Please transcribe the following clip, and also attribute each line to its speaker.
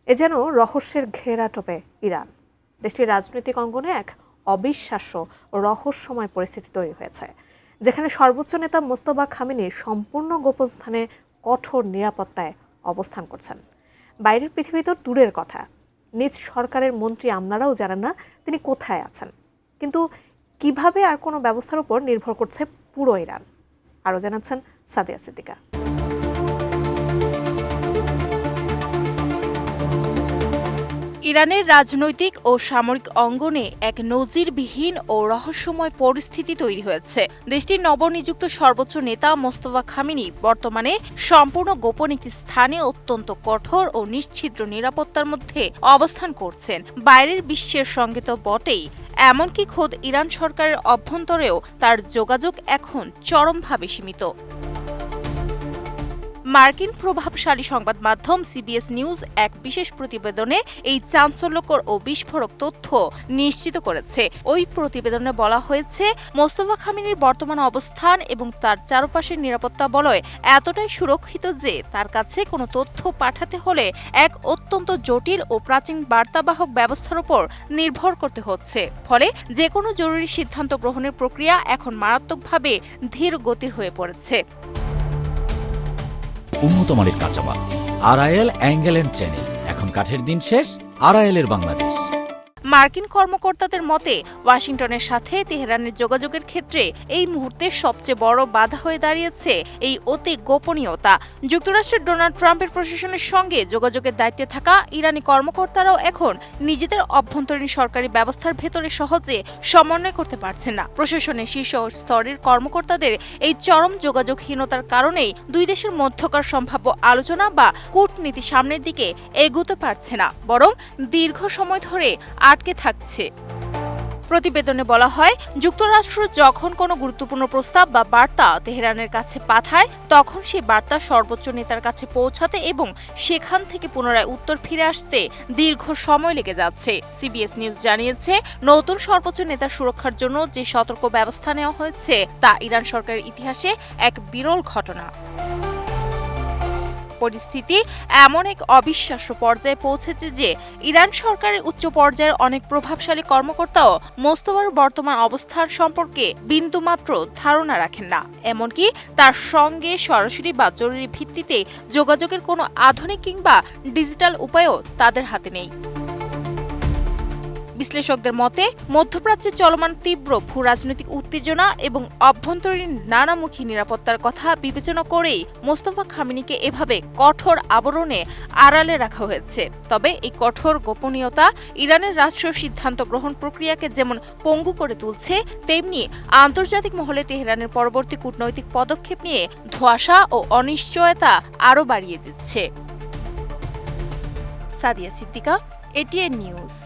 Speaker 1: এ যেন রহস্যের ঘেরাটোপে ইরান। দেশটির রাজনৈতিক অঙ্গনে এক অবিশ্বাস্য ও রহস্যময় পরিস্থিতি তৈরি হয়েছে, যেখানে সর্বোচ্চ নেতা মোস্তফা খামেনি সম্পূর্ণ গোপন স্থানে কঠোর নিরাপত্তায় অবস্থান করছেন। বাইরের পৃথিবী তো দূরের কথা, নিজ সরকারের মন্ত্রী আমলারাও জানেন না তিনি কোথায় আছেন। কিন্তু কিভাবে আর কোনো ব্যবস্থার উপর নির্ভর করছে পুরো ইরান? আরও জানাচ্ছেন সাদিয়া সিদ্দিকা।
Speaker 2: ইরানের রাজনৈতিক ও সামরিক অঙ্গনে এক নজিরবিহীন ও রহস্যময় পরিস্থিতি তৈরি হয়েছে। দেশটির নবনিযুক্ত সর্বোচ্চ নেতা মোস্তফা খামেনি বর্তমানে সম্পূর্ণ গোপন একটি স্থানে অত্যন্ত কঠোর ও নিশ্ছিদ্র নিরাপত্তার মধ্যে অবস্থান করছেন। বাইরের বিশ্বের সঙ্গে তো বটেই, এমনকি খোদ ইরান সরকারের অভ্যন্তরেও তার যোগাযোগ এখন চরমভাবে সীমিত। মার্কিন প্রভাবশালী সংবাদ মাধ্যম সিবিএস নিউজ এক বিশেষ প্রতিবেদনে এই চাঞ্চল্যকর ও বিস্ফোরক তথ্য নিশ্চিত করেছে। ওই প্রতিবেদনে বলা হয়েছে, মোস্তফা খামেনির বর্তমান অবস্থান এবং তার চারপাশের নিরাপত্তা বলয় এতটাই সুরক্ষিত যে তার কাছে কোনো তথ্য পাঠাতে হলে এক অত্যন্ত জটিল ও প্রাচীন বার্তাবাহক ব্যবস্থার উপর নির্ভর করতে হচ্ছে। ফলে যে কোনো জরুরি সিদ্ধান্ত গ্রহণের প্রক্রিয়া এখন মারাত্মকভাবে ধীর গতির হয়ে পড়েছে।
Speaker 3: উন্নত মানের কাঁচামাল আরআইএল অ্যাঙ্গেল এন্ড চ্যানেল, এখন কাঠের দিন শেষ, আরআইএল-এর বাংলাদেশ।
Speaker 2: মার্কিন কর্মকর্তাদের মতে, ওয়াশিংটনের সাথে তেহরানের যোগাযোগের ক্ষেত্রে এই মুহূর্তে সবচেয়ে বড় বাধা হয়ে দাঁড়িয়েছে এই অতি গোপনীয়তা। যুক্তরাষ্ট্রের ডোনাল্ড ট্রাম্পের প্রশাসনের সঙ্গে যোগাযোগের দায়িত্বে থাকা ইরানি কর্মকর্তারাও এখন নিজেদের অভ্যন্তরীণ সরকারি ব্যবস্থার ভেতরে সহজে সমন্বয় করতে পারছেন না। প্রশাসনের শীর্ষ স্তরের কর্মকর্তাদের এই চরম যোগাযোগহীনতার কারণেই দুই দেশের মধ্যকার সম্ভাব্য আলোচনা বা কূটনীতি সামনের দিকে এগোতে পারছে না, বরং দীর্ঘ সময় ধরে আটকে থাকছে। প্রতিবেদনে বলা হয়, যুক্তরাষ্ট্র যখন কোনো গুরুত্বপূর্ণ প্রস্তাব বা বার্তা তেহরানের কাছে পাঠায়, তখন সেই বার্তা সর্বোচ্চ নেতার কাছে পৌঁছাতে এবং সেখান থেকে পুনরায় উত্তর ফিরে আসতে দীর্ঘ সময় লেগে যাচ্ছে। সিবিএস নিউজ জানিয়েছে, নতুন সর্বোচ্চ নেতার সুরক্ষার জন্য যে সতর্ক ব্যবস্থা নেওয়া হয়েছে তা ইরান সরকারের ইতিহাসে এক বিরল ঘটনা। পরিস্থিতি এমন এক অবিশ্বাস্য পর্যায়ে পৌঁছেছে যে ইরান সরকারের উচ্চ পর্যায়ের অনেক প্রভাবশালী কর্মকর্তাও মোস্তফার বর্তমান অবস্থান সম্পর্কে বিন্দুমাত্র ধারণা রাখেন না। এমনকি তার সঙ্গে সরাসরি বা জরুরি ভিত্তিতে যোগাযোগের কোনো আধুনিক কিংবা ডিজিটাল উপায়ও তাদের হাতে নেই। বিশ্লেষকদের মতে, মধ্যপ্রাচ্যে চলমান তীব্র ভূরাজনৈতিক উত্তেজনা এবং অভ্যন্তরীণ নানামুখী নিরাপত্তার কথা বিবেচনা করেই মোস্তফা খামেনিকে এভাবে কঠোর আবরণে আড়ালে রাখা হয়েছে। তবে এই কঠোর গোপনীয়তা ইরানের রাষ্ট্রীয় সিদ্ধান্ত গ্রহণ প্রক্রিয়াকে যেমন পঙ্গু করে তুলছে, তেমনি আন্তর্জাতিক মহলে তেহরানের পরবর্তী কূটনৈতিক পদক্ষেপ নিয়ে ধোঁয়াশা ও অনিশ্চয়তা আরও বাড়িয়ে দিচ্ছে। Sadia Siddika, ATN news.